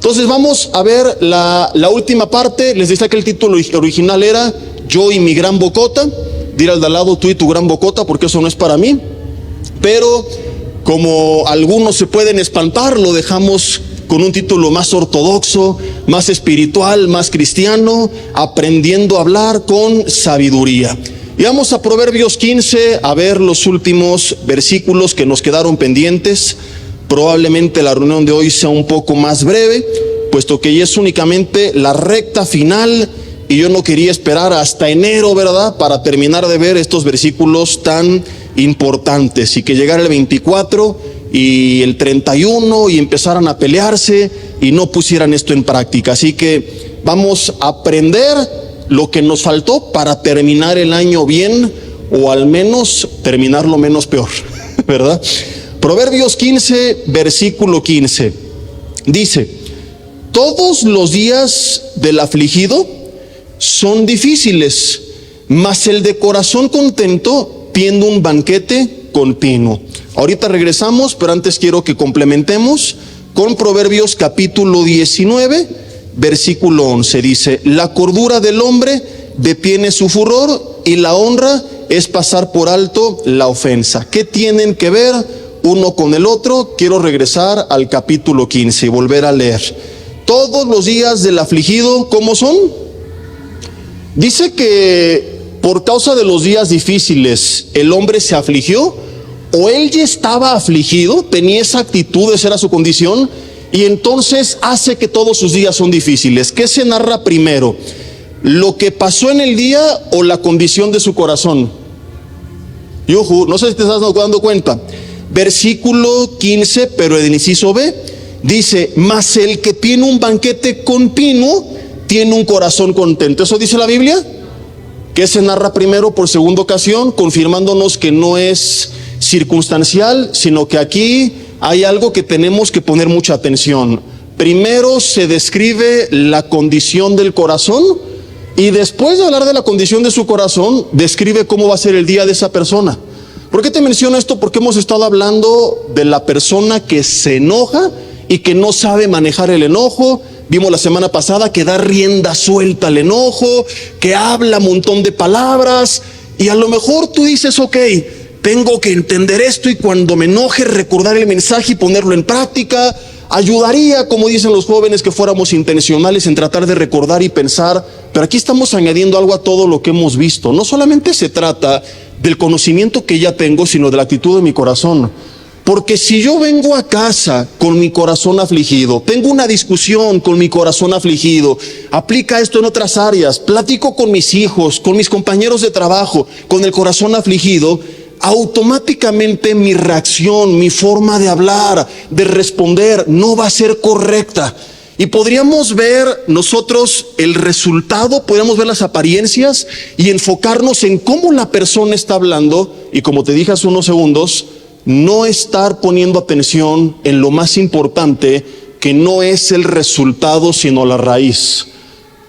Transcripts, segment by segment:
Entonces vamos a ver la última parte. Les decía que el título original era Yo y mi gran bocota. Dile al de al lado, tú y tu gran bocota, porque eso no es para mí. Pero como algunos se pueden espantar, lo dejamos con un título más ortodoxo, más espiritual, más cristiano, aprendiendo a hablar con sabiduría. Y vamos a Proverbios 15 a ver los últimos versículos que nos quedaron pendientes. Probablemente la reunión de hoy sea un poco más breve, puesto que ya es únicamente la recta final y yo no quería esperar hasta enero, ¿verdad?, para terminar de ver estos versículos tan importantes y que llegara el 24 y el 31 y empezaran a pelearse y no pusieran esto en práctica. Así que vamos a aprender lo que nos faltó para terminar el año bien, o al menos terminarlo menos peor, ¿verdad? Proverbios 15, versículo 15, dice: todos los días del afligido son difíciles, mas el de corazón contento tiene un banquete continuo. Ahorita regresamos, pero antes quiero que complementemos con Proverbios capítulo 19, versículo 11. Dice: la cordura del hombre detiene su furor, y la honra es pasar por alto la ofensa. ¿Qué tienen que ver uno con el otro? Quiero regresar al capítulo 15 y volver a leer. Todos los días del afligido, ¿cómo son? Dice que por causa de los días difíciles el hombre se afligió, o él ya estaba afligido, tenía esa actitud, esa era su condición, y entonces hace que todos sus días son difíciles. ¿Qué se narra primero? ¿Lo que pasó en el día o la condición de su corazón? Yuhu, no sé si te estás dando cuenta. Versículo 15, pero el inciso B, dice: mas el que tiene un banquete continuo tiene un corazón contento. ¿Eso dice la Biblia? ¿Qué se narra primero por segunda ocasión? Confirmándonos que no es circunstancial, sino que aquí hay algo que tenemos que poner mucha atención. Primero se describe la condición del corazón, y después de hablar de la condición de su corazón, describe cómo va a ser el día de esa persona. ¿Por qué te menciono esto? Porque hemos estado hablando de la persona que se enoja y que no sabe manejar el enojo. Vimos la semana pasada que da rienda suelta al enojo, que habla un montón de palabras, y a lo mejor tú dices: ok, tengo que entender esto, y cuando me enoje recordar el mensaje y ponerlo en práctica. Ayudaría, como dicen los jóvenes, que fuéramos intencionales en tratar de recordar y pensar. Pero aquí estamos añadiendo algo a todo lo que hemos visto. No solamente se trata del conocimiento que ya tengo, sino de la actitud de mi corazón. Porque si yo vengo a casa con mi corazón afligido, tengo una discusión con mi corazón afligido, aplica esto en otras áreas, platico con mis hijos, con mis compañeros de trabajo, con el corazón afligido, automáticamente mi reacción, mi forma de hablar, de responder, no va a ser correcta. Y podríamos ver nosotros el resultado, podríamos ver las apariencias y enfocarnos en cómo la persona está hablando, y como te dije hace unos segundos, no estar poniendo atención en lo más importante, que no es el resultado sino la raíz.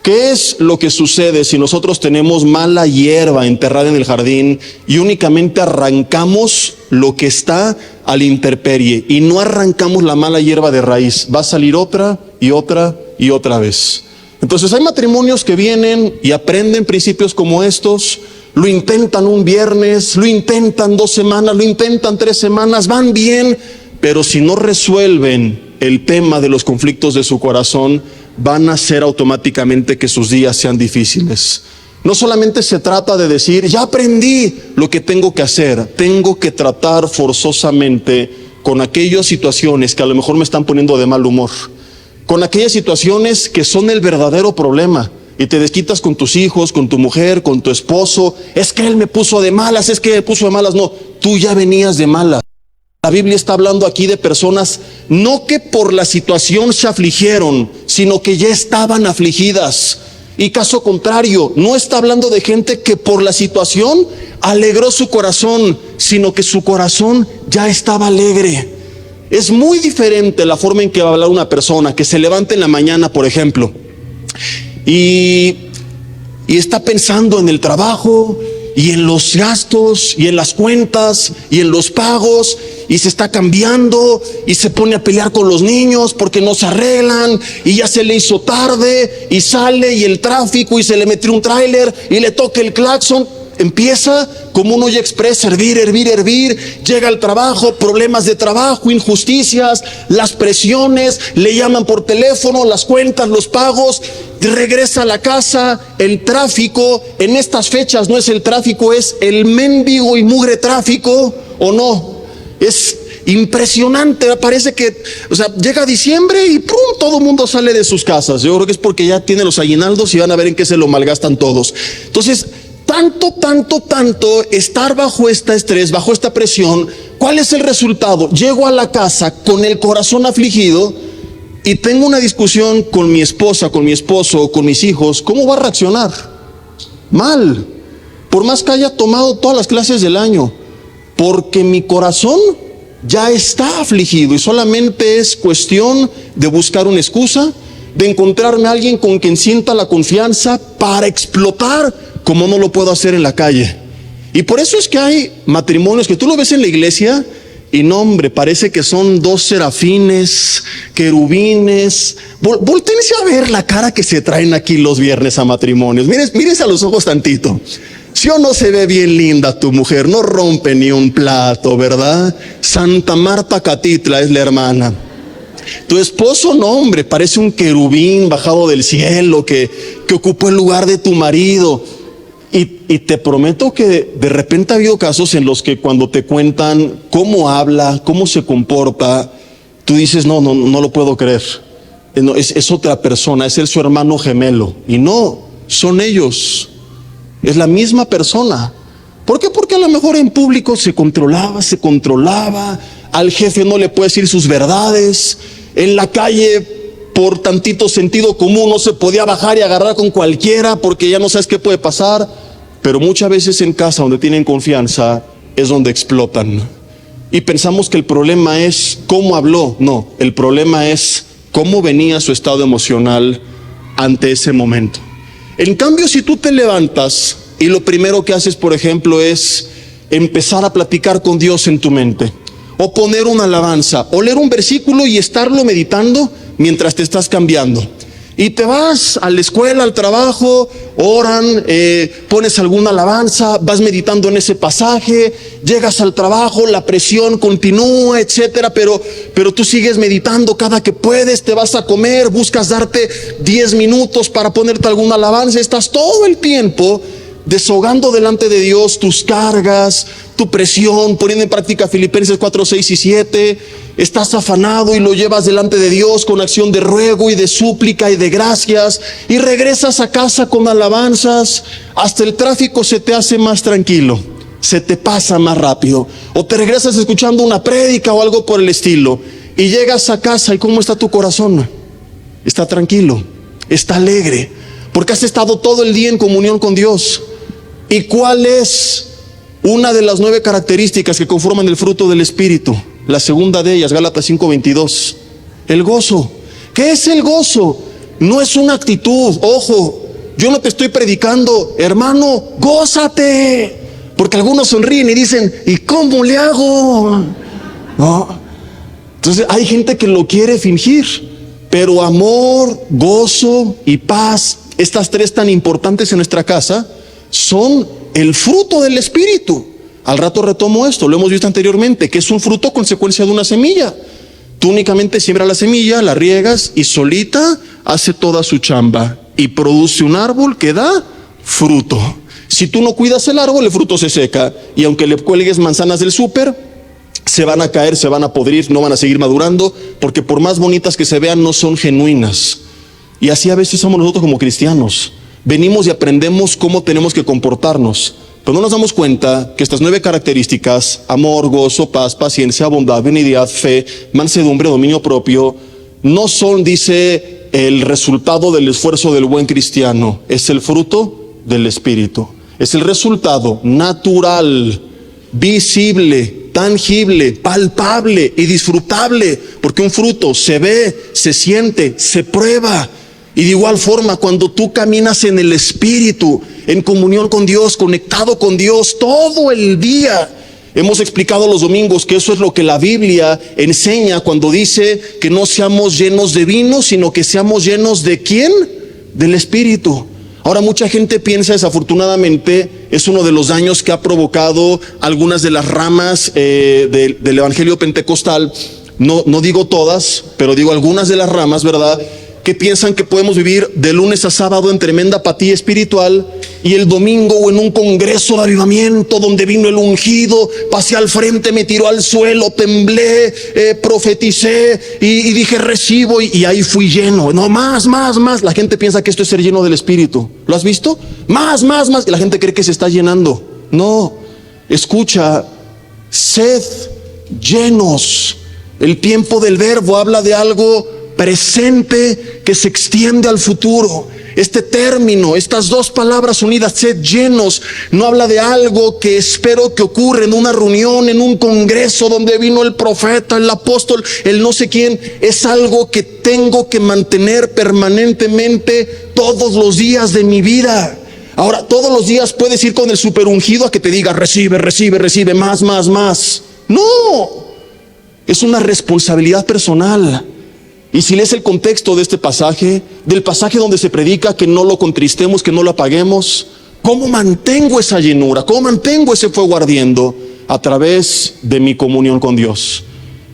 ¿Qué es lo que sucede si nosotros tenemos mala hierba enterrada en el jardín y únicamente arrancamos lo que está a la intemperie y no arrancamos la mala hierba de raíz? Va a salir otra y otra y otra vez. Entonces hay matrimonios que vienen y aprenden principios como estos, lo intentan un viernes, lo intentan 2 semanas, lo intentan 3 semanas, van bien, pero si no resuelven el tema de los conflictos de su corazón, van a hacer automáticamente que sus días sean difíciles. No solamente se trata de decir: ya aprendí lo que tengo que hacer, tengo que tratar forzosamente con aquellas situaciones que a lo mejor me están poniendo de mal humor, con aquellas situaciones que son el verdadero problema, y te desquitas con tus hijos, con tu mujer, con tu esposo. Es que él me puso de malas, es que me puso de malas. No, tú ya venías de malas. La Biblia está hablando aquí de personas no que por la situación se afligieron, sino que ya estaban afligidas. Y caso contrario, no está hablando de gente que por la situación alegró su corazón, sino que su corazón ya estaba alegre. Es muy diferente la forma en que va a hablar una persona que se levanta en la mañana, por ejemplo, y está pensando en el trabajo, y en los gastos y en las cuentas y en los pagos, y se está cambiando y se pone a pelear con los niños porque no se arreglan y ya se le hizo tarde y sale y el tráfico y se le metió un tráiler y le toca el claxon. Empieza como un olla express, hervir, llega al trabajo, problemas de trabajo, injusticias, las presiones, le llaman por teléfono, las cuentas, los pagos, regresa a la casa, el tráfico. En estas fechas no es el tráfico, es el mendigo y mugre tráfico, ¿o no? Es impresionante, parece que, llega diciembre y ¡pum!, todo el mundo sale de sus casas. Yo creo que es porque ya tienen los aguinaldos y van a ver en qué se lo malgastan todos. Entonces, tanto estar bajo este estrés, bajo esta presión, ¿cuál es el resultado? Llego a la casa con el corazón afligido y tengo una discusión con mi esposa, con mi esposo, con mis hijos. ¿Cómo va a reaccionar? Mal, por más que haya tomado todas las clases del año, porque mi corazón ya está afligido y solamente es cuestión de buscar una excusa, de encontrarme a alguien con quien sienta la confianza para explotar como no lo puedo hacer en la calle. Y por eso es que hay matrimonios que tú lo ves en la iglesia y no, hombre, parece que son dos serafines, querubines. Voltéense a ver la cara que se traen aquí los viernes a matrimonios. Mírense a los ojos tantito. Si o no se ve bien linda tu mujer, no rompe ni un plato, ¿verdad? Santa Marta Catitla es la hermana. Tu esposo, no, hombre, parece un querubín bajado del cielo que ocupó el lugar de tu marido. Y te prometo que de repente ha habido casos en los que cuando te cuentan cómo habla, cómo se comporta, tú dices, no lo puedo creer. No, es otra persona, es su hermano gemelo. Y no, son ellos. Es la misma persona. ¿Por qué? Porque a lo mejor en público se controlaba, al jefe no le puede decir sus verdades, en la calle por tantito sentido común no se podía bajar y agarrar con cualquiera porque ya no sabes qué puede pasar. Pero muchas veces en casa donde tienen confianza es donde explotan. Y pensamos que el problema es cómo habló. No, el problema es cómo venía su estado emocional ante ese momento. En cambio, si tú te levantas y lo primero que haces, por ejemplo, es empezar a platicar con Dios en tu mente, o poner una alabanza, o leer un versículo y estarlo meditando mientras te estás cambiando. Y te vas a la escuela, al trabajo, oran, pones alguna alabanza, vas meditando en ese pasaje, llegas al trabajo, la presión continúa, etcétera, pero tú sigues meditando cada que puedes, te vas a comer, buscas darte 10 minutos para ponerte alguna alabanza, estás todo el tiempo desahogando delante de Dios tus cargas, tu presión, poniendo en práctica Filipenses 4, 6 y 7, estás afanado y lo llevas delante de Dios con acción de ruego y de súplica y de gracias, y regresas a casa con alabanzas, hasta el tráfico se te hace más tranquilo, se te pasa más rápido, o te regresas escuchando una prédica o algo por el estilo, y llegas a casa y ¿cómo está tu corazón? Está tranquilo, está alegre, porque has estado todo el día en comunión con Dios. ¿Y cuál es una de las 9 características que conforman el fruto del Espíritu? La segunda de ellas, Gálatas 5:22, el gozo. ¿Qué es el gozo? No es una actitud, ojo, yo no te estoy predicando, hermano, gózate, porque algunos sonríen y dicen, ¿y cómo le hago? No. Entonces hay gente que lo quiere fingir, pero amor, gozo y paz, estas 3 tan importantes en nuestra casa, son el fruto del Espíritu. Al rato retomo esto, lo hemos visto anteriormente, que es un fruto consecuencia de una semilla. Tú únicamente siembras la semilla, la riegas y solita hace toda su chamba y produce un árbol que da fruto. Si tú no cuidas el árbol, el fruto se seca, y aunque le cuelgues manzanas del súper, se van a caer, se van a podrir, no van a seguir madurando, porque por más bonitas que se vean, no son genuinas. Y así a veces somos nosotros como cristianos. Venimos y aprendemos cómo tenemos que comportarnos, pero no nos damos cuenta que estas 9 características, amor, gozo, paz, paciencia, bondad, benignidad, fe, mansedumbre, dominio propio, no son, dice, el resultado del esfuerzo del buen cristiano, es el fruto del Espíritu. Es el resultado natural, visible, tangible, palpable y disfrutable, porque un fruto se ve, se siente, se prueba. Y de igual forma, cuando tú caminas en el Espíritu, en comunión con Dios, conectado con Dios todo el día. Hemos explicado los domingos que eso es lo que la Biblia enseña cuando dice que no seamos llenos de vino, sino que seamos llenos ¿de quién? Del Espíritu. Ahora, mucha gente piensa, desafortunadamente, es uno de los daños que ha provocado algunas de las ramas del evangelio pentecostal. No digo todas, pero digo algunas de las ramas, ¿verdad? Que piensan que podemos vivir de lunes a sábado en tremenda apatía espiritual y el domingo o en un congreso de avivamiento donde vino el ungido, pasé al frente, me tiró al suelo, temblé, profeticé y dije recibo y ahí fui lleno. No, más. La gente piensa que esto es ser lleno del Espíritu. ¿Lo has visto? Más. Y la gente cree que se está llenando. No, escucha, sed llenos. El tiempo del verbo habla de algo presente que se extiende al futuro. Este término, estas dos palabras unidas, sed llenos, no habla de algo que espero que ocurra en una reunión, en un congreso donde vino el profeta, el apóstol, el no sé quién. Es algo que tengo que mantener permanentemente todos los días de mi vida. Ahora, todos los días puedes ir con el superungido a que te diga recibe, más. No, es una responsabilidad personal. Y si lees el contexto de este pasaje, del pasaje donde se predica que no lo contristemos, que no lo apaguemos, ¿cómo mantengo esa llenura? ¿Cómo mantengo ese fuego ardiendo? A través de mi comunión con Dios,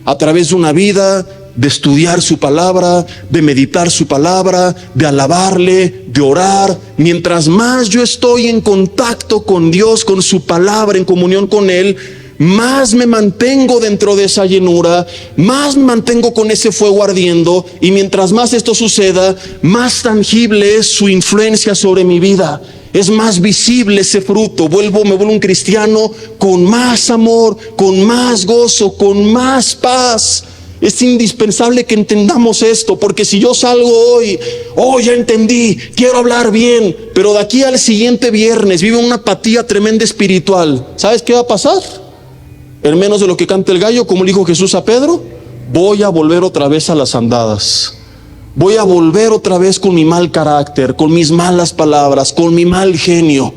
a través de una vida de estudiar su palabra, de meditar su palabra, de alabarle, de orar. Mientras más yo estoy en contacto con Dios, con su palabra, en comunión con Él, más me mantengo dentro de esa llenura, más me mantengo con ese fuego ardiendo, y mientras más esto suceda, más tangible es su influencia sobre mi vida. Es más visible ese fruto. Me vuelvo un cristiano con más amor, con más gozo, con más paz. Es indispensable que entendamos esto, porque si yo salgo hoy, ya entendí, quiero hablar bien, pero de aquí al siguiente viernes vivo una apatía tremenda espiritual, ¿sabes qué va a pasar? En menos de lo que canta el gallo, como le dijo Jesús a Pedro, voy a volver otra vez a las andadas. Voy a volver otra vez con mi mal carácter, con mis malas palabras, con mi mal genio,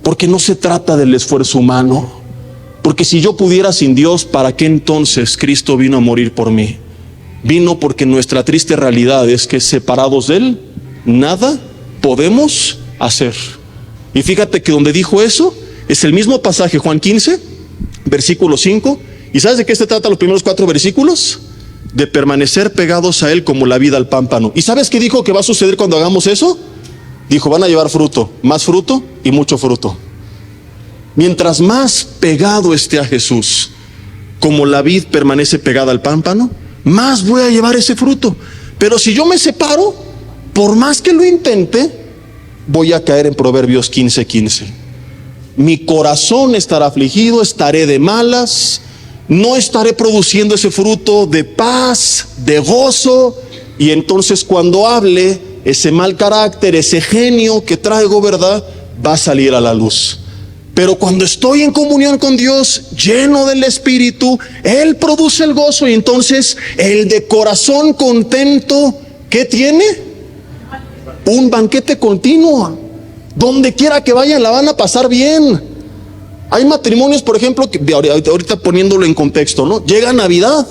porque no se trata del esfuerzo humano. Porque si yo pudiera sin Dios, ¿para qué entonces Cristo vino a morir por mí? Vino porque nuestra triste realidad es que separados de Él, nada podemos hacer. Y fíjate que donde dijo eso, es el mismo pasaje, Juan 15, versículo 5. ¿Y sabes de qué se trata los primeros 4 versículos? De permanecer pegados a Él como la vida al pámpano. ¿Y sabes qué dijo que va a suceder cuando hagamos eso? Dijo, van a llevar fruto, más fruto y mucho fruto. Mientras más pegado esté a Jesús, como la vid permanece pegada al pámpano, más voy a llevar ese fruto. Pero si yo me separo, por más que lo intente, voy a caer en Proverbios 15:15. Mi corazón estará afligido, estaré de malas, no estaré produciendo ese fruto de paz, de gozo. Y entonces cuando hable, ese mal carácter, ese genio que traigo, ¿verdad?, va a salir a la luz. Pero cuando estoy en comunión con Dios, lleno del Espíritu, Él produce el gozo. Y entonces el de corazón contento, ¿qué tiene? Un banquete continuo. Donde quiera que vayan la van a pasar bien. Hay matrimonios, por ejemplo, que ahorita poniéndolo en contexto, ¿no? Llega Navidad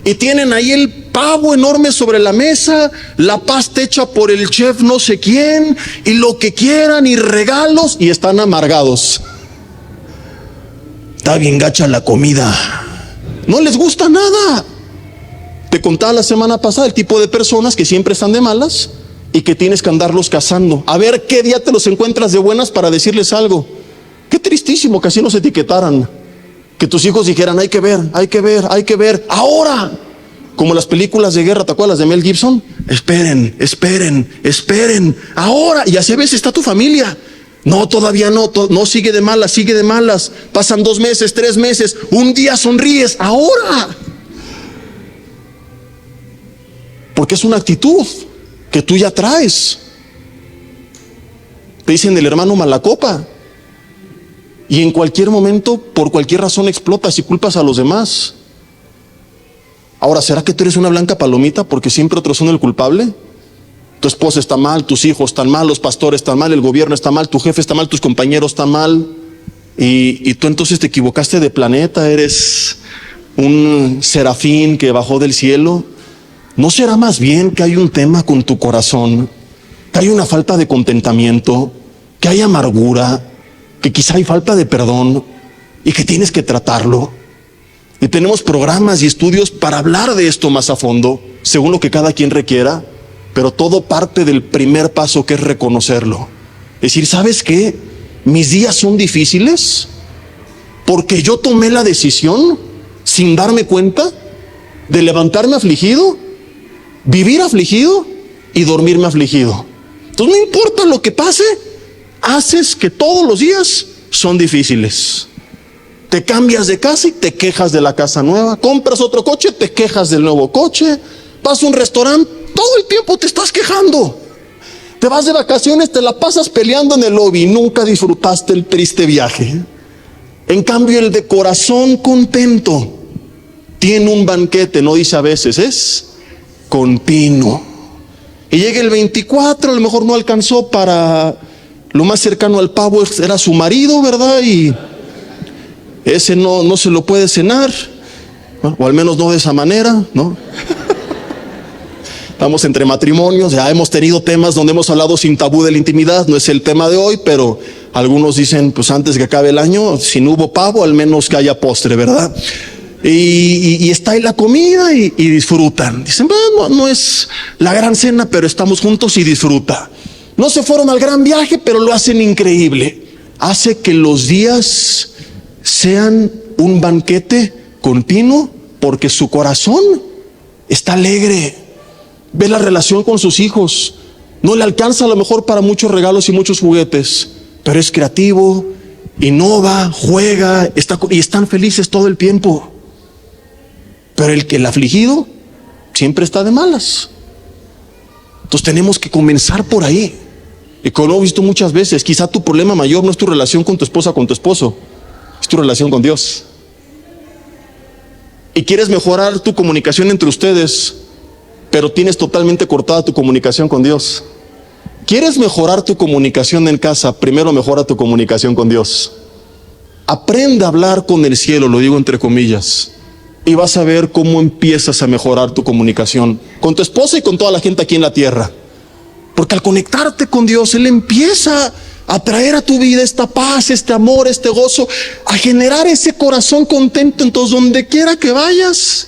y tienen ahí el pavo enorme sobre la mesa, la pasta hecha por el chef no sé quién, y lo que quieran, y regalos, y están amargados. Está bien gacha la comida, no les gusta nada. Te contaba la semana pasada el tipo de personas que siempre están de malas y que tienes que andarlos cazando, a ver qué día te los encuentras de buenas para decirles algo. Qué tristísimo que así nos etiquetaran, que tus hijos dijeran hay que ver, ahora. Como las películas de guerra, ¿te acuerdas de Mel Gibson? Esperen, ahora. Y así a veces está tu familia. No, todavía no, sigue de malas. Pasan 2 meses, 3 meses, un día sonríes, ahora. Porque es una actitud que tú ya traes. Te dicen el hermano malacopa. Y en cualquier momento, por cualquier razón, explotas y culpas a los demás. Ahora, ¿será que tú eres una blanca palomita porque siempre otros son el culpable? Tu esposa está mal, tus hijos están mal, los pastores están mal, el gobierno está mal, tu jefe está mal, tus compañeros están mal. Y tú entonces te equivocaste de planeta, eres un serafín que bajó del cielo. ¿No será más bien que hay un tema con tu corazón? Que hay una falta de contentamiento, que hay amargura, que quizá hay falta de perdón y que tienes que tratarlo. Y tenemos programas y estudios para hablar de esto más a fondo, según lo que cada quien requiera, pero todo parte del primer paso, que es reconocerlo. Es decir, ¿sabes qué? Mis días son difíciles porque yo tomé la decisión, sin darme cuenta, de levantarme afligido, vivir afligido y dormirme afligido. Entonces no importa lo que pase, haces que todos los días son difíciles. Te cambias de casa y te quejas de la casa nueva. Compras otro coche, te quejas del nuevo coche. Vas a un restaurante, todo el tiempo te estás quejando. Te vas de vacaciones, te la pasas peleando en el lobby y nunca disfrutaste el triste viaje. En cambio, el de corazón contento tiene un banquete, no dice a veces, es continuo. Y llega el 24, a lo mejor no alcanzó para lo más cercano al pavo, era su marido, ¿verdad? Y ese no se lo puede cenar, ¿no? O al menos no de esa manera, ¿no? Estamos entre matrimonios, ya hemos tenido temas donde hemos hablado sin tabú de la intimidad, no es el tema de hoy, pero algunos dicen, pues antes que acabe el año, si no hubo pavo, al menos que haya postre, ¿verdad? Y está ahí la comida y disfrutan. Dicen, bueno, no es la gran cena, pero estamos juntos y disfruta. No se fueron al gran viaje, pero lo hacen increíble. Hace que los días sean un banquete continuo porque su corazón está alegre. Ve la relación con sus hijos. No le alcanza a lo mejor para muchos regalos y muchos juguetes, pero es creativo, innova, juega, y están felices todo el tiempo. Pero el afligido siempre está de malas. Entonces tenemos que comenzar por ahí. Y como lo he visto muchas veces, quizá tu problema mayor no es tu relación con tu esposa, con tu esposo, es tu relación con Dios. Y quieres mejorar tu comunicación entre ustedes, pero tienes totalmente cortada tu comunicación con Dios. ¿Quieres mejorar tu comunicación en casa? Primero mejora tu comunicación con Dios. Aprende a hablar con el cielo, lo digo entre comillas, y vas a ver cómo empiezas a mejorar tu comunicación con tu esposa y con toda la gente aquí en la tierra. Porque al conectarte con Dios, Él empieza a traer a tu vida esta paz, este amor, este gozo, a generar ese corazón contento. Entonces, donde quiera que vayas,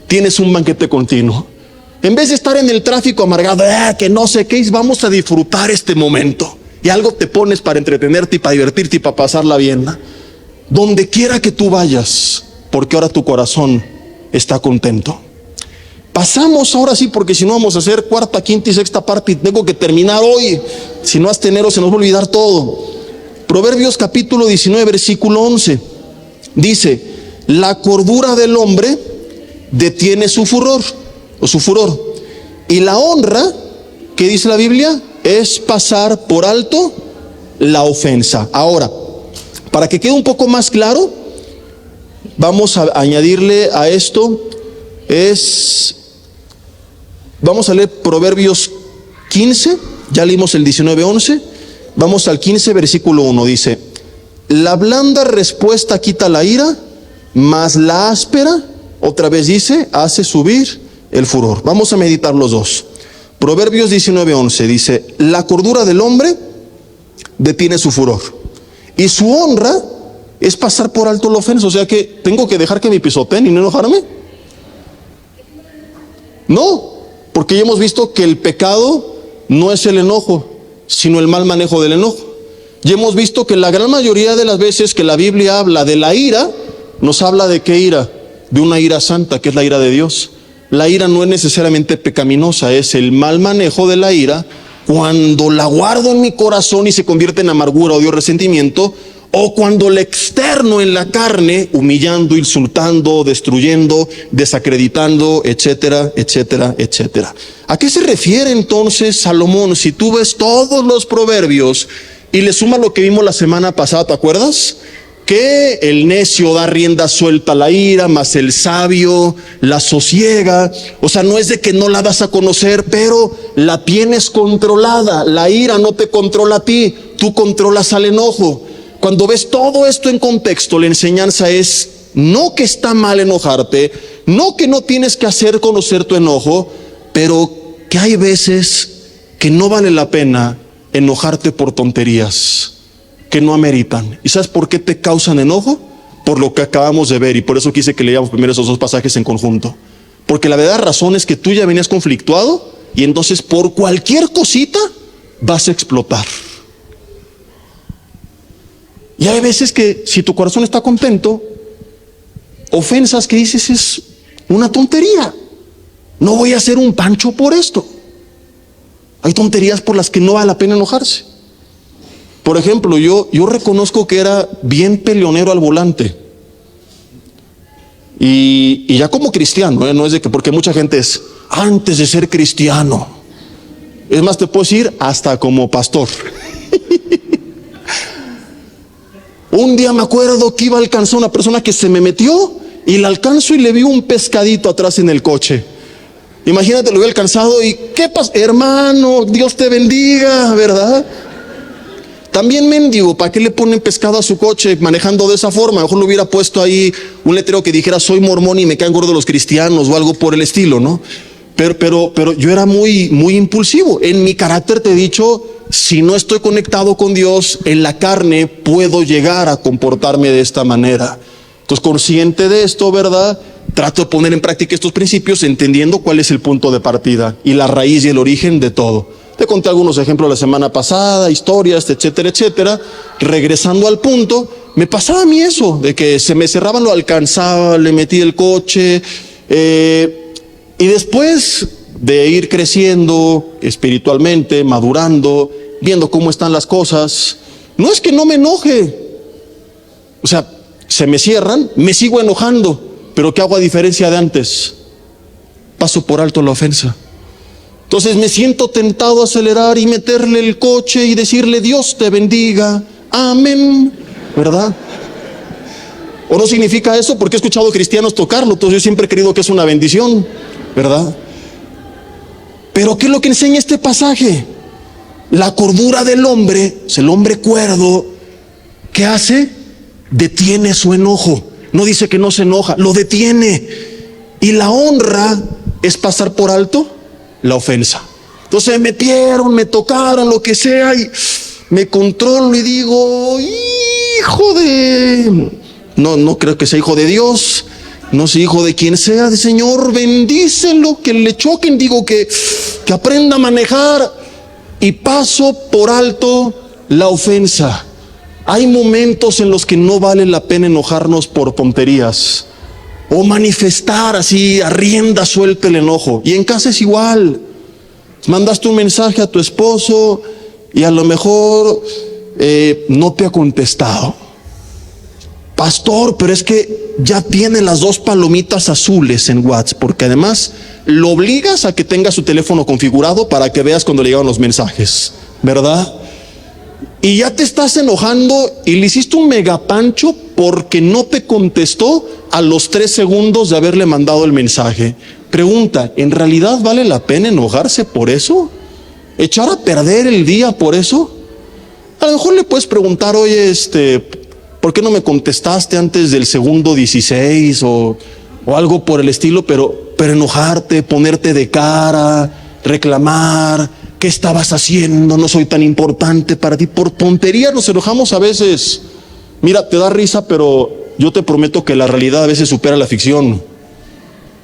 tienes un banquete continuo. En vez de estar en el tráfico amargado, que no sé qué, vamos a disfrutar este momento. Y algo te pones para entretenerte y para divertirte y para pasarla bien, ¿no? Donde quiera que tú vayas, porque ahora tu corazón está contento. Pasamos ahora sí, porque si no vamos a hacer cuarta, quinta y sexta parte y tengo que terminar hoy. Si no hasta enero se nos va a olvidar todo. Proverbios capítulo 19, versículo 11. Dice, la cordura del hombre detiene su furor, y la honra, ¿qué dice la Biblia? Es pasar por alto la ofensa. Ahora, para que quede un poco más claro, vamos a añadirle a esto, vamos a leer Proverbios 15, ya leímos el 19:11, vamos al 15, versículo 1, dice, la blanda respuesta quita la ira, mas la áspera, otra vez dice, hace subir el furor. Vamos a meditar los dos. Proverbios 19:11 dice, la cordura del hombre detiene su furor, y su honra es pasar por alto la ofensa. O sea que tengo que dejar que me pisoteen y no enojarme. No, porque ya hemos visto que el pecado no es el enojo, sino el mal manejo del enojo. Ya hemos visto que la gran mayoría de las veces que la Biblia habla de la ira, nos habla de qué ira, de una ira santa, que es la ira de Dios. La ira no es necesariamente pecaminosa, es el mal manejo de la ira cuando la guardo en mi corazón y se convierte en amargura, odio, resentimiento, o cuando la externo en la carne, humillando, insultando, destruyendo, desacreditando, etcétera, etcétera, etcétera. ¿A qué se refiere entonces Salomón? Si tú ves todos los proverbios y le sumas lo que vimos la semana pasada, ¿te acuerdas? que el necio da rienda suelta a la ira, mas el sabio la sosiega. O sea, no es de que no la das a conocer, pero la tienes controlada. La ira no te controla a ti, tú controlas al enojo. Cuando ves todo esto en contexto, la enseñanza es no que está mal enojarte, no que no tienes que hacer conocer tu enojo, pero que hay veces que no vale la pena enojarte por tonterías que no ameritan. ¿Y sabes por qué te causan enojo? Por lo que acabamos de ver, y por eso quise que leíamos primero esos dos pasajes en conjunto. Porque la verdadera razón es que tú ya venías conflictuado y entonces por cualquier cosita vas a explotar. Y hay veces que si tu corazón está contento, ofensas que dices es una tontería. No voy a hacer un pancho por esto. Hay tonterías por las que no vale la pena enojarse. Por ejemplo, yo reconozco que era bien peleonero al volante. Y ya como cristiano, no es de que, porque mucha gente es antes de ser cristiano. Es más, te puedo decir hasta como pastor. Un día me acuerdo que iba a alcanzar una persona que se me metió y la alcanzo y le vi un pescadito atrás en el coche. Imagínate, lo había alcanzado y ¿qué pasa? Hermano, Dios te bendiga, ¿verdad? También mendigo, ¿para qué le ponen pescado a su coche manejando de esa forma? A lo mejor le hubiera puesto ahí un letrero que dijera soy mormón y me caen gordos los cristianos o algo por el estilo, ¿no? Pero yo era muy impulsivo. En mi carácter te he dicho, si no estoy conectado con Dios, en la carne puedo llegar a comportarme de esta manera. Entonces, consciente de esto, ¿verdad? Trato de poner en práctica estos principios entendiendo cuál es el punto de partida y la raíz y el origen de todo. Te conté algunos ejemplos la semana pasada, historias, etcétera, etcétera. Regresando al punto, me pasaba a mí eso, de que se me cerraban, lo alcanzaba, le metí el coche. Y después de ir creciendo espiritualmente, madurando, viendo cómo están las cosas, no es que no me enoje. O sea, se me cierran, me sigo enojando. Pero ¿qué hago a diferencia de antes? Paso por alto la ofensa. Entonces me siento tentado a acelerar y meterle el coche y decirle Dios te bendiga, amén, ¿verdad? ¿O no significa eso? Porque he escuchado cristianos tocarlo, entonces yo siempre he creído que es una bendición, ¿verdad? Pero ¿qué es lo que enseña este pasaje? La cordura del hombre, es el hombre cuerdo, ¿qué hace? Detiene su enojo. No dice que no se enoja, lo detiene. Y la honra es pasar por alto la ofensa. Entonces me metieron, me tocaron, lo que sea, y me controlo y digo, hijo de... No creo que sea hijo de Dios, no sé, hijo de quien sea, de Señor, bendícelo, que le choquen, digo que aprenda a manejar, y paso por alto la ofensa. Hay momentos en los que no vale la pena enojarnos por tonterías o manifestar así a rienda suelta el enojo. Y en casa es igual. Mandaste un mensaje a tu esposo y a lo mejor no te ha contestado. Pastor, pero es que ya tiene las 2 palomitas azules en WhatsApp, porque además lo obligas a que tenga su teléfono configurado para que veas cuando le llegan los mensajes, ¿verdad? Y ya te estás enojando y le hiciste un megapancho porque no te contestó a los 3 segundos de haberle mandado el mensaje. Pregunta, ¿en realidad vale la pena enojarse por eso? ¿Echar a perder el día por eso? A lo mejor le puedes preguntar, oye, ¿por qué no me contestaste antes del segundo 16 o algo por el estilo? Pero enojarte, ponerte de cara, reclamar, ¿qué estabas haciendo? No soy tan importante para ti. Por tonterías nos enojamos a veces. Mira, te da risa, pero yo te prometo que la realidad a veces supera la ficción.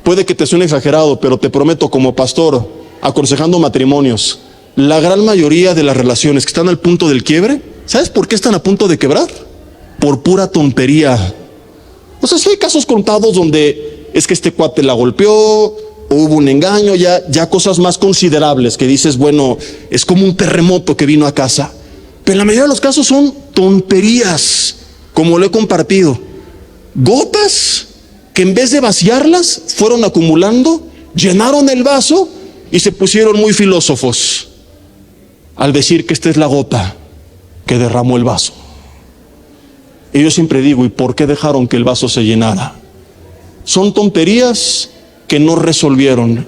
Puede que te suene exagerado, pero te prometo, como pastor, aconsejando matrimonios, la gran mayoría de las relaciones que están al punto del quiebre, ¿sabes por qué están a punto de quebrar? Por pura tontería. O sea, sí hay casos contados donde es que este cuate la golpeó, hubo un engaño, ya cosas más considerables que dices, bueno, es como un terremoto que vino a casa. Pero en la mayoría de los casos son tonterías, como lo he compartido. Gotas que en vez de vaciarlas, fueron acumulando, llenaron el vaso y se pusieron muy filósofos al decir que esta es la gota que derramó el vaso. Y yo siempre digo, ¿y por qué dejaron que el vaso se llenara? Son tonterías que no resolvieron.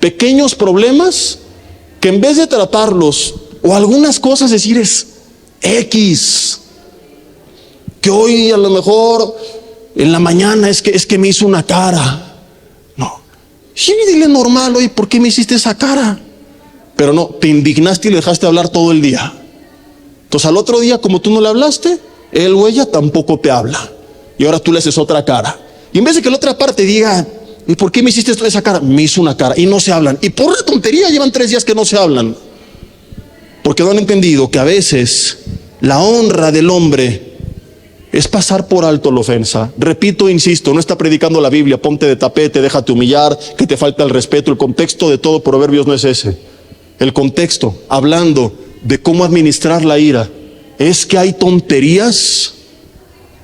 Pequeños problemas que en vez de tratarlos, o algunas cosas decir es X, que hoy a lo mejor en la mañana es que me hizo una cara. No, sí, dile normal, oye, ¿por qué me hiciste esa cara? Pero no, te indignaste y le dejaste hablar todo el día. Entonces al otro día, como tú no le hablaste, él o ella tampoco te habla. Y ahora tú le haces otra cara. Y en vez de que la otra parte diga, ¿y por qué me hiciste esa cara? Me hizo una cara. Y no se hablan. Y por la tontería llevan 3 días que no se hablan. Porque no han entendido que a veces la honra del hombre es pasar por alto la ofensa. Repito, insisto, no está predicando la Biblia, ponte de tapete, déjate humillar, que te falta el respeto. El contexto de todo Proverbios no es ese. El contexto, hablando de cómo administrar la ira, es que hay tonterías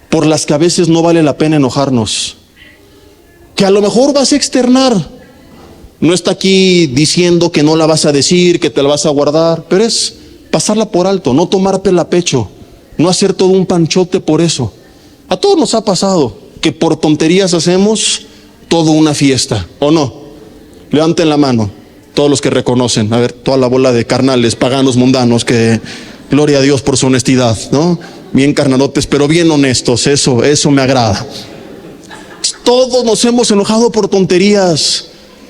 por las que a veces no vale la pena enojarnos, que a lo mejor vas a externar. No está aquí diciendo que no la vas a decir, que te la vas a guardar, pero es pasarla por alto, no tomártela a pecho, no hacer todo un panchote por eso. A todos nos ha pasado que por tonterías hacemos toda una fiesta, ¿o no? Levanten la mano todos los que reconocen, a ver, toda la bola de carnales, paganos, mundanos, que gloria a Dios por su honestidad, ¿no? Bien carnalotes, pero bien honestos, eso me agrada. Todos nos hemos enojado por tonterías.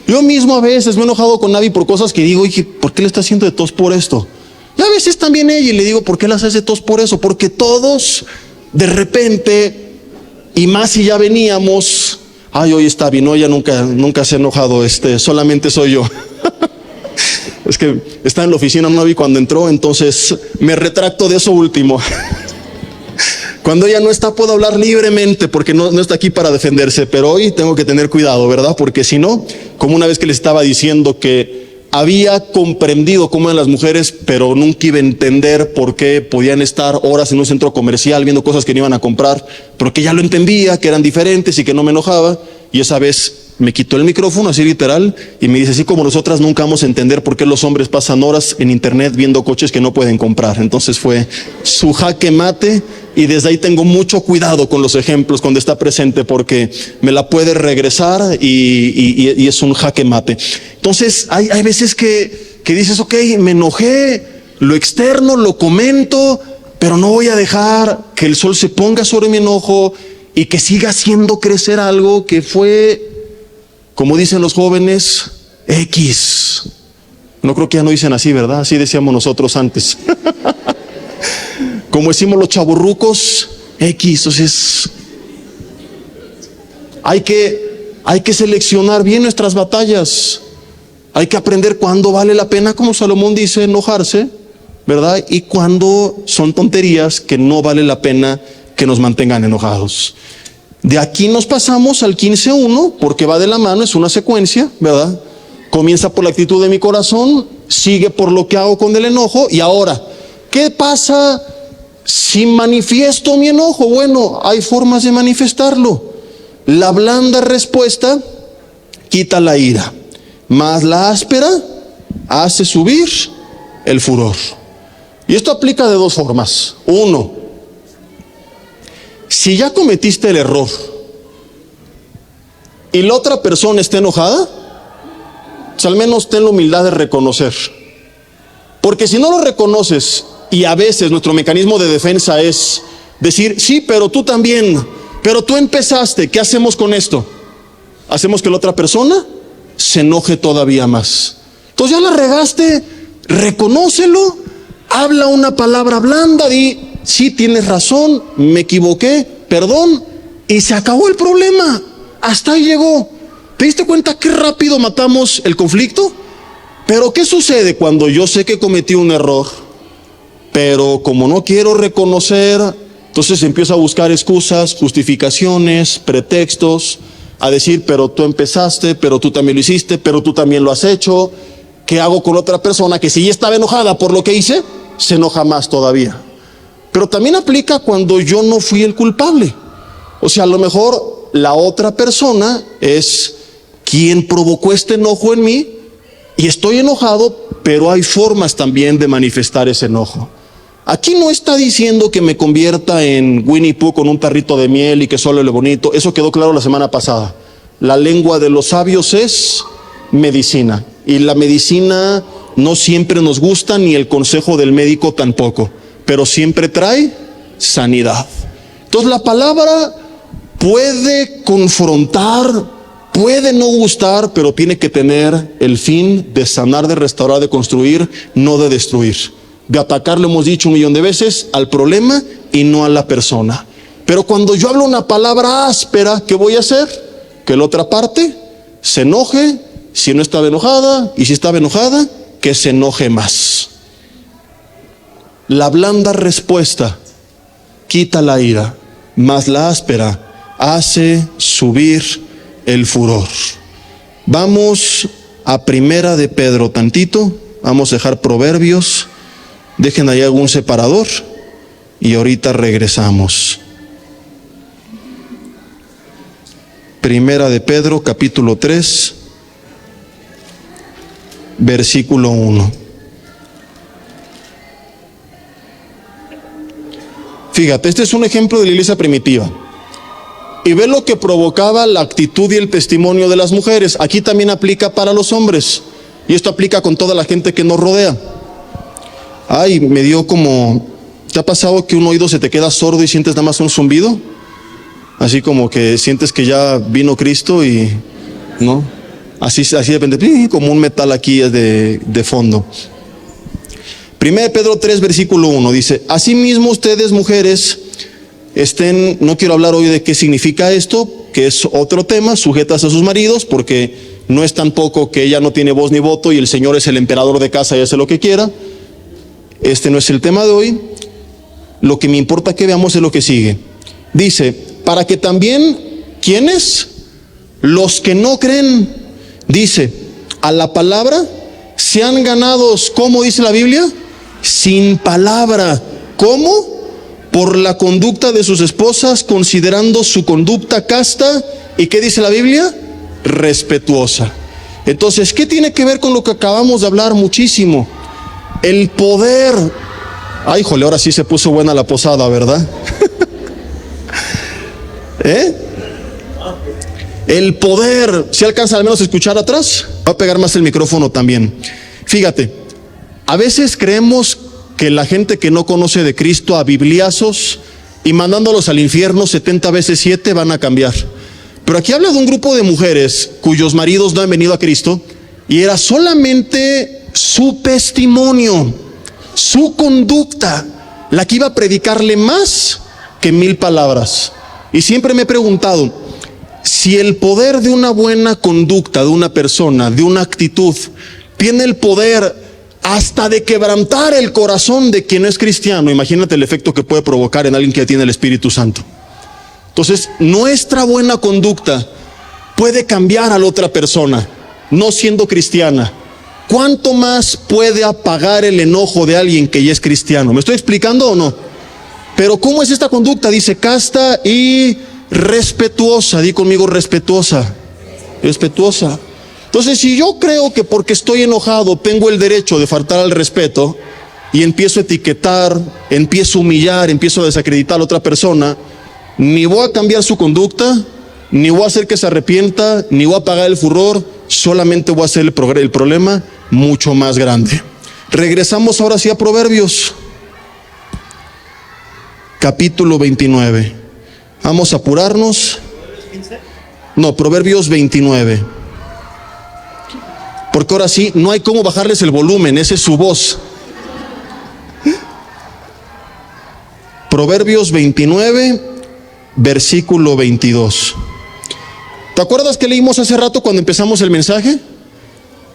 Yo mismo a veces me he enojado con Navi por cosas que digo, oye, ¿por qué le está haciendo de tos por esto? Y a veces también ella, y le digo, ¿por qué las hace de tos por eso? Porque todos, de repente, y más si ya veníamos, ay, hoy está bien, no, ella nunca se ha enojado, solamente soy yo. Es que está en la oficina Navi cuando entró, entonces me retracto de eso último. Cuando ella no está, puedo hablar libremente porque no está aquí para defenderse, pero hoy tengo que tener cuidado, ¿verdad? Porque si no, como una vez que les estaba diciendo que había comprendido cómo eran las mujeres, pero nunca iba a entender por qué podían estar horas en un centro comercial viendo cosas que no iban a comprar, pero que ya lo entendía, que eran diferentes y que no me enojaba, y esa vez me quitó el micrófono, así literal, y me dice, así como nosotras nunca vamos a entender por qué los hombres pasan horas en internet viendo coches que no pueden comprar. Entonces fue su jaque mate, y desde ahí tengo mucho cuidado con los ejemplos cuando está presente, porque me la puede regresar y es un jaque mate. Entonces hay veces que dices, ok, me enojé, lo externo, lo comento, pero no voy a dejar que el sol se ponga sobre mi enojo y que siga haciendo crecer algo que fue, como dicen los jóvenes, X. No creo que ya no dicen así, ¿verdad? Así decíamos nosotros antes. Como decimos los chavorrucos, X. Entonces, hay que seleccionar bien nuestras batallas. Hay que aprender cuándo vale la pena, como Salomón dice, enojarse, ¿verdad? Y cuándo son tonterías que no vale la pena que nos mantengan enojados. De aquí nos pasamos al 15:1, porque va de la mano, es una secuencia, ¿verdad? Comienza por la actitud de mi corazón, sigue por lo que hago con el enojo, y ahora, ¿qué pasa si manifiesto mi enojo? Bueno, hay formas de manifestarlo. La blanda respuesta quita la ira, mas la áspera hace subir el furor. Y esto aplica de 2 formas. 1, si ya cometiste el error y la otra persona está enojada, pues al menos ten la humildad de reconocer. Porque si no lo reconoces, y a veces nuestro mecanismo de defensa es decir, sí, pero tú también, pero tú empezaste, ¿qué hacemos con esto? Hacemos que la otra persona se enoje todavía más. Entonces ya la regaste, reconócelo, habla una palabra blanda, di, sí, tienes razón, me equivoqué, perdón, y se acabó el problema. Hasta ahí llegó. ¿Te diste cuenta qué rápido matamos el conflicto? Pero ¿qué sucede cuando yo sé que cometí un error, pero como no quiero reconocer, entonces empiezo a buscar excusas, justificaciones, pretextos, a decir, pero tú empezaste, pero tú también lo hiciste, pero tú también lo has hecho? ¿Qué hago con otra persona que si ya estaba enojada por lo que hice, se enoja más todavía? Pero también aplica cuando yo no fui el culpable. O sea, a lo mejor la otra persona es quien provocó este enojo en mí y estoy enojado, pero hay formas también de manifestar ese enojo. Aquí no está diciendo que me convierta en Winnie Pooh con un tarrito de miel y que solo lo bonito. Eso quedó claro la semana pasada. La lengua de los sabios es medicina. Y la medicina no siempre nos gusta, ni el consejo del médico tampoco. Pero siempre trae sanidad. Entonces la palabra puede confrontar, puede no gustar, pero tiene que tener el fin de sanar, de restaurar, de construir, no de destruir. De atacar, lo hemos dicho 1,000,000 de veces, al problema y no a la persona. Pero cuando yo hablo una palabra áspera, ¿qué voy a hacer? Que la otra parte se enoje, si no estaba enojada, y si estaba enojada, que se enoje más. La blanda respuesta quita la ira, mas la áspera hace subir el furor. Vamos a Primera de Pedro tantito, vamos a dejar Proverbios. Dejen ahí algún separador y ahorita regresamos. Primera de Pedro, capítulo 3, versículo 1. Fíjate, este es un ejemplo de la iglesia primitiva. Y ve lo que provocaba la actitud y el testimonio de las mujeres. Aquí también aplica para los hombres. Y esto aplica con toda la gente que nos rodea. Ay, me dio como... ¿Te ha pasado que un oído se te queda sordo y sientes nada más un zumbido? Así como que sientes que ya vino Cristo y... ¿no? Así de repente, como un metal aquí de fondo. 1 Pedro 3, versículo 1 dice: asimismo ustedes, mujeres, no quiero hablar hoy de qué significa esto, que es otro tema, sujetas a sus maridos, porque no es tampoco que ella no tiene voz ni voto y el Señor es el emperador de casa y hace lo que quiera. Este no es el tema de hoy. Lo que me importa que veamos es lo que sigue. Dice, para que también, ¿quiénes? Los que no creen, dice, a la palabra, sean ganados, ¿cómo dice la Biblia? Sin palabra. ¿Cómo? Por la conducta de sus esposas, considerando su conducta casta, ¿y qué dice la Biblia? Respetuosa. Entonces, ¿qué tiene que ver con lo que acabamos de hablar muchísimo? El poder. Ay, jole, ahora sí se puso buena la posada, ¿verdad? El poder. ¿Se alcanza al menos a escuchar atrás? Voy a pegar más el micrófono también. Fíjate, a veces creemos que la gente que no conoce de Cristo a bibliazos y mandándolos al infierno 70 veces 7 van a cambiar. Pero aquí habla de un grupo de mujeres cuyos maridos no han venido a Cristo y era solamente su testimonio, su conducta, la que iba a predicarle más que 1000 palabras. Y siempre me he preguntado, si el poder de una buena conducta de una persona, de una actitud, tiene el poder hasta de quebrantar el corazón de quien no es cristiano, imagínate el efecto que puede provocar en alguien que ya tiene el Espíritu Santo. Entonces, nuestra buena conducta puede cambiar a la otra persona, no siendo cristiana. ¿Cuánto más puede apagar el enojo de alguien que ya es cristiano? ¿Me estoy explicando o no? Pero ¿cómo es esta conducta? Dice casta y respetuosa. Di conmigo respetuosa. Respetuosa. Entonces, si yo creo que porque estoy enojado tengo el derecho de faltar al respeto y empiezo a etiquetar, empiezo a humillar, empiezo a desacreditar a la otra persona, ni voy a cambiar su conducta, ni voy a hacer que se arrepienta, ni voy a apagar el furor, solamente voy a hacer el problema mucho más grande. Regresamos ahora sí a Proverbios, capítulo 29. Vamos a apurarnos. No, Proverbios 29. Porque ahora sí, no hay cómo bajarles el volumen, esa es su voz. Proverbios 29, versículo 22. ¿Te acuerdas que leímos hace rato cuando empezamos el mensaje?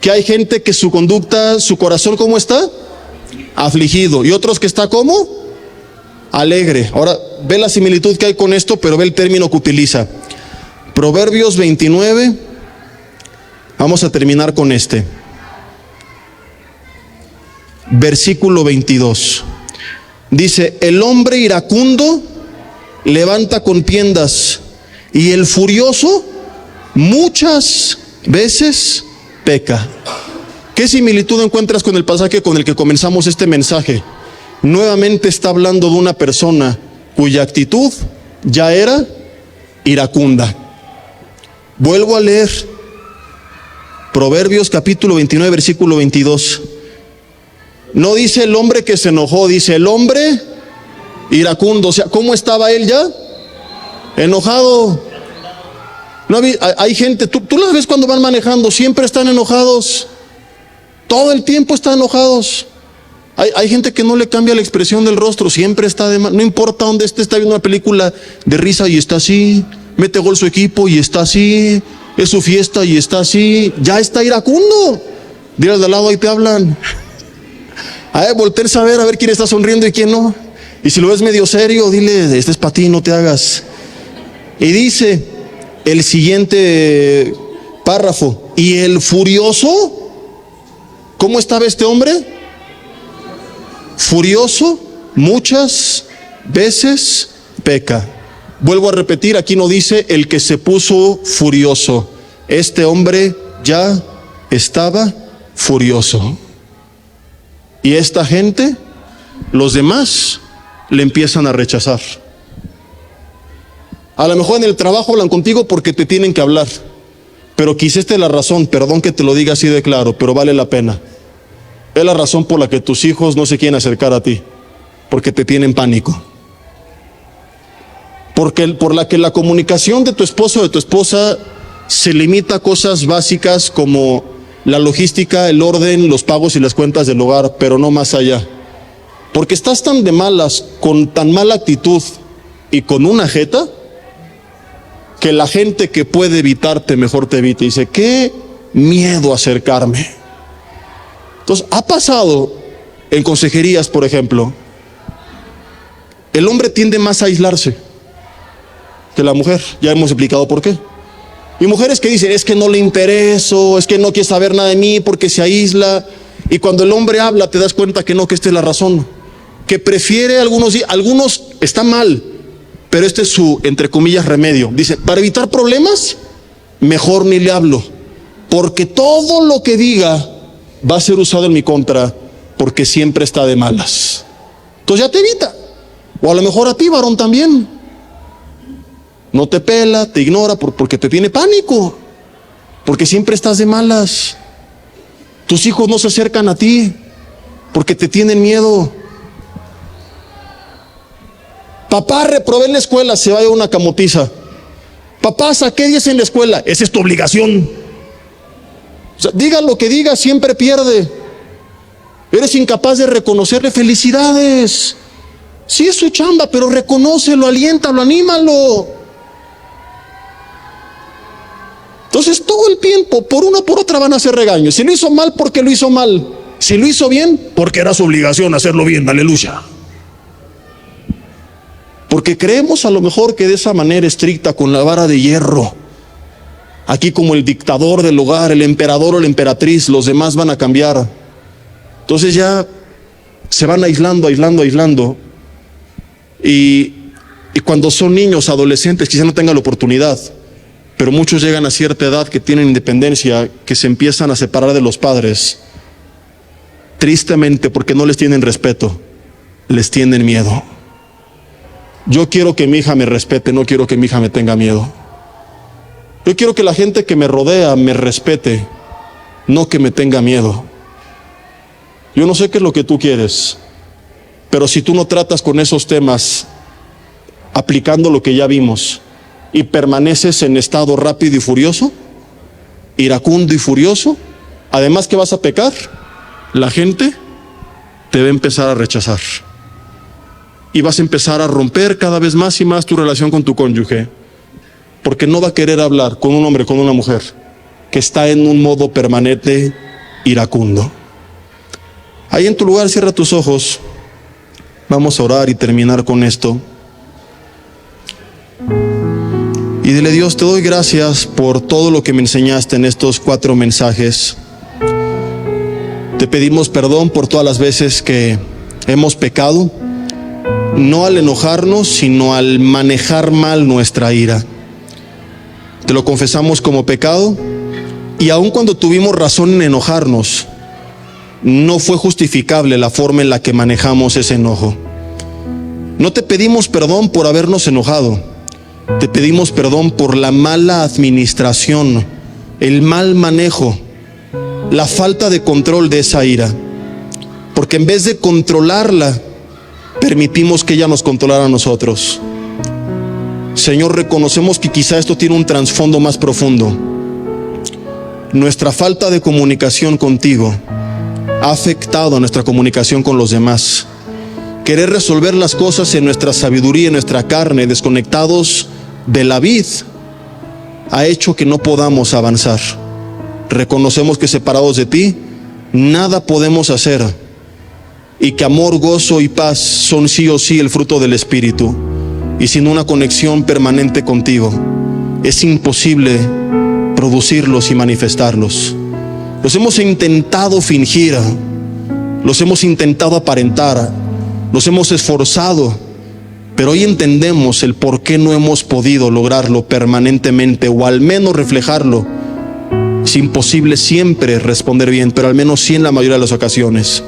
Que hay gente que su conducta, su corazón, ¿cómo está? Afligido. Y otros que está, ¿cómo? Alegre. Ahora, ve la similitud que hay con esto, pero ve el término que utiliza. Proverbios 29. Vamos a terminar con este. Versículo 22. Dice, el hombre iracundo levanta contiendas y el furioso muchas veces peca. ¿Qué similitud encuentras con el pasaje con el que comenzamos este mensaje? nuevamente está hablando de una persona cuya actitud ya era iracunda. Vuelvo a leer Proverbios capítulo 29, versículo 22. No dice el hombre que se enojó, dice el hombre iracundo. O sea, ¿cómo estaba él ya? Enojado. No, hay gente, tú las ves cuando van manejando, siempre están enojados. Todo el tiempo están enojados. Hay gente que no le cambia la expresión del rostro, siempre está de mal. No importa dónde esté, está viendo una película de risa y está así. Mete gol su equipo y está así. Es su fiesta y está así. Ya está iracundo. Dile al de al lado, ahí te hablan. Voltearse a ver quién está sonriendo y quién no. Y si lo ves medio serio, dile, este es para ti, no te hagas. Y dice el siguiente párrafo, y el furioso, ¿cómo estaba este hombre? Furioso, muchas veces peca. Vuelvo a repetir, aquí no dice el que se puso furioso. Este hombre ya estaba furioso. Y esta gente, los demás, le empiezan a rechazar. A lo mejor en el trabajo hablan contigo porque te tienen que hablar. Pero quizás esta es la razón, perdón que te lo diga así de claro, pero vale la pena. Es la razón por la que tus hijos no se quieren acercar a ti, porque te tienen pánico. Por la que la comunicación de tu esposo o de tu esposa se limita a cosas básicas como la logística, el orden, los pagos y las cuentas del hogar, pero no más allá. Porque estás tan de malas, con tan mala actitud y con una jeta, que la gente que puede evitarte mejor te evita. Y dice, qué miedo acercarme. Entonces, ha pasado en consejerías, por ejemplo, el hombre tiende más a aislarse que la mujer. Ya hemos explicado por qué. Y mujeres que dicen, es que no le intereso, es que no quiere saber nada de mí porque se aísla. Y cuando el hombre habla te das cuenta que no, que esta es la razón. Que prefiere algunos está mal, pero este es su, entre comillas, remedio. Dice, para evitar problemas, mejor ni le hablo, porque todo lo que diga va a ser usado en mi contra, porque siempre está de malas. Entonces ya te evita. O a lo mejor a ti, varón, también. No te pela, te ignora porque te tiene pánico, porque siempre estás de malas. Tus hijos no se acercan a ti porque te tienen miedo. Papá, reprobé en la escuela, se va a una camotiza. Papá, saqué 10 en la escuela, esa es tu obligación. O sea, diga lo que diga, siempre pierde. Eres incapaz de reconocerle felicidades. Sí es su chamba, pero reconócelo, aliéntalo, anímalo. Entonces todo el tiempo, por una por otra van a hacer regaños. Si lo hizo mal, porque lo hizo mal. Si lo hizo bien, porque era su obligación hacerlo bien, aleluya. Porque creemos a lo mejor que de esa manera estricta, con la vara de hierro, aquí como el dictador del hogar, el emperador o la emperatriz, los demás van a cambiar. Entonces ya se van aislando. Y cuando son niños, adolescentes, quizá no tengan la oportunidad, pero muchos llegan a cierta edad que tienen independencia, que se empiezan a separar de los padres, tristemente porque no les tienen respeto, les tienen miedo. Yo quiero que mi hija me respete, no quiero que mi hija me tenga miedo. Yo quiero que la gente que me rodea me respete, no que me tenga miedo. Yo no sé qué es lo que tú quieres, pero si tú no tratas con esos temas, aplicando lo que ya vimos, y permaneces en estado rápido y furioso, iracundo y furioso, además que vas a pecar, la gente te va a empezar a rechazar. Y vas a empezar a romper cada vez más y más tu relación con tu cónyuge, porque no va a querer hablar con un hombre, con una mujer que está en un modo permanente iracundo. Ahí en tu lugar, cierra tus ojos. Vamos a orar y terminar con esto. Y dile, Dios, te doy gracias por todo lo que me enseñaste en estos 4 mensajes. Te pedimos perdón por todas las veces que hemos pecado, no al enojarnos, sino al manejar mal nuestra ira. Te lo confesamos como pecado, y aun cuando tuvimos razón en enojarnos, no fue justificable la forma en la que manejamos ese enojo. No te pedimos perdón por habernos enojado, te pedimos perdón por la mala administración, el mal manejo, la falta de control de esa ira, porque en vez de controlarla, permitimos que ella nos controlara a nosotros. Señor, reconocemos que quizá esto tiene un trasfondo más profundo. Nuestra falta de comunicación contigo ha afectado a nuestra comunicación con los demás. Querer resolver las cosas en nuestra sabiduría, en nuestra carne, desconectados de la vid, ha hecho que no podamos avanzar. Reconocemos que separados de ti, nada podemos hacer, y que amor, gozo y paz son sí o sí el fruto del Espíritu, y sin una conexión permanente contigo, es imposible producirlos y manifestarlos. Los hemos intentado fingir, los hemos intentado aparentar, los hemos esforzado, pero hoy entendemos el por qué no hemos podido lograrlo permanentemente, o al menos reflejarlo. Es imposible siempre responder bien, pero al menos sí en la mayoría de las ocasiones,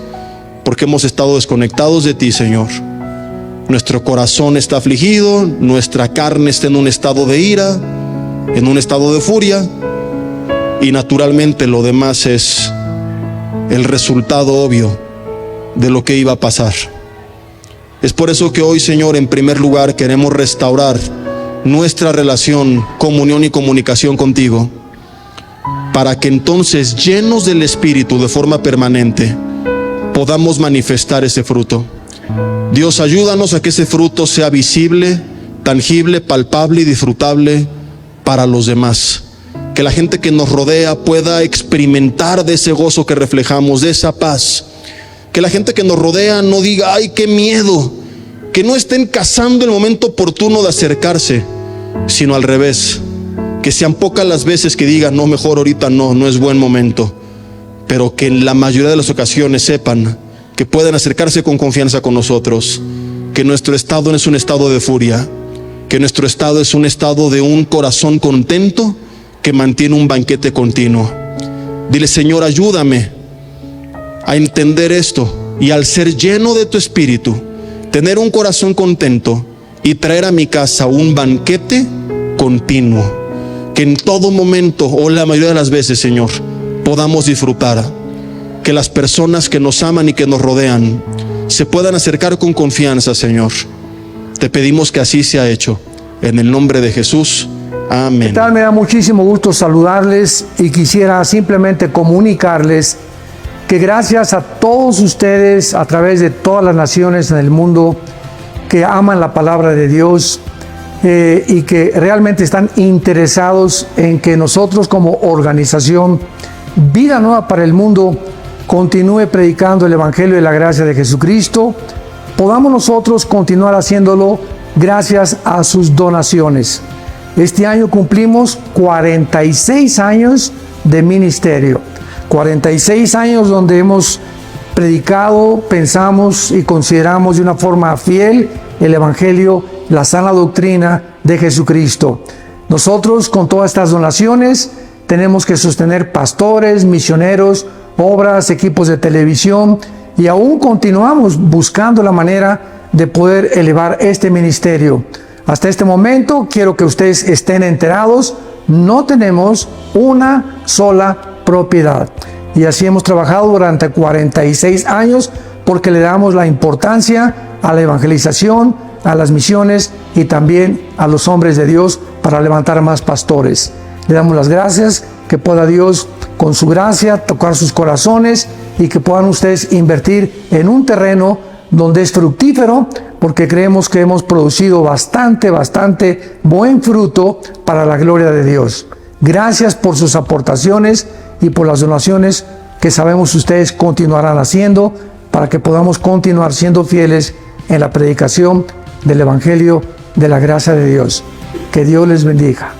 porque hemos estado desconectados de ti, Señor. Nuestro corazón está afligido, nuestra carne está en un estado de ira, en un estado de furia, y naturalmente lo demás es el resultado obvio de lo que iba a pasar. Es por eso que hoy, Señor, en primer lugar queremos restaurar nuestra relación, comunión y comunicación contigo, para que entonces, llenos del Espíritu de forma permanente, podamos manifestar ese fruto. Dios, ayúdanos a que ese fruto sea visible, tangible, palpable y disfrutable para los demás. Que la gente que nos rodea pueda experimentar de ese gozo que reflejamos, de esa paz. Que la gente que nos rodea no diga, ay, qué miedo. Que no estén cazando el momento oportuno de acercarse, sino al revés. Que sean pocas las veces que digan, no, mejor ahorita no es buen momento. Pero que en la mayoría de las ocasiones sepan que pueden acercarse con confianza con nosotros. Que nuestro estado no es un estado de furia, que nuestro estado es un estado de un corazón contento que mantiene un banquete continuo. Dile, Señor, ayúdame a entender esto, y al ser lleno de tu Espíritu, tener un corazón contento y traer a mi casa un banquete continuo, que en todo momento, o la mayoría de las veces, Señor, podamos disfrutar, que las personas que nos aman y que nos rodean se puedan acercar con confianza, Señor. Te pedimos que así sea hecho, en el nombre de Jesús. Amén. ¿Qué tal? Me da muchísimo gusto saludarles y quisiera simplemente comunicarles que gracias a todos ustedes a través de todas las naciones en el mundo que aman la palabra de Dios y que realmente están interesados en que nosotros como organización Vida Nueva para el Mundo continúe predicando el Evangelio de la gracia de Jesucristo, podamos nosotros continuar haciéndolo gracias a sus donaciones. Este año cumplimos 46 años de ministerio, 46 años donde hemos predicado, pensamos y consideramos de una forma fiel el Evangelio, la sana doctrina de Jesucristo. Nosotros con todas estas donaciones tenemos que sostener pastores, misioneros, obras, equipos de televisión, y aún continuamos buscando la manera de poder elevar este ministerio. Hasta este momento, quiero que ustedes estén enterados, no tenemos una sola propiedad. Y así hemos trabajado durante 46 años porque le damos la importancia a la evangelización, a las misiones y también a los hombres de Dios para levantar más pastores. Le damos las gracias, que pueda Dios con su gracia tocar sus corazones y que puedan ustedes invertir en un terreno donde es fructífero, porque creemos que hemos producido bastante buen fruto para la gloria de Dios. Gracias por sus aportaciones y por las donaciones que sabemos ustedes continuarán haciendo para que podamos continuar siendo fieles en la predicación del Evangelio de la gracia de Dios. Que Dios les bendiga.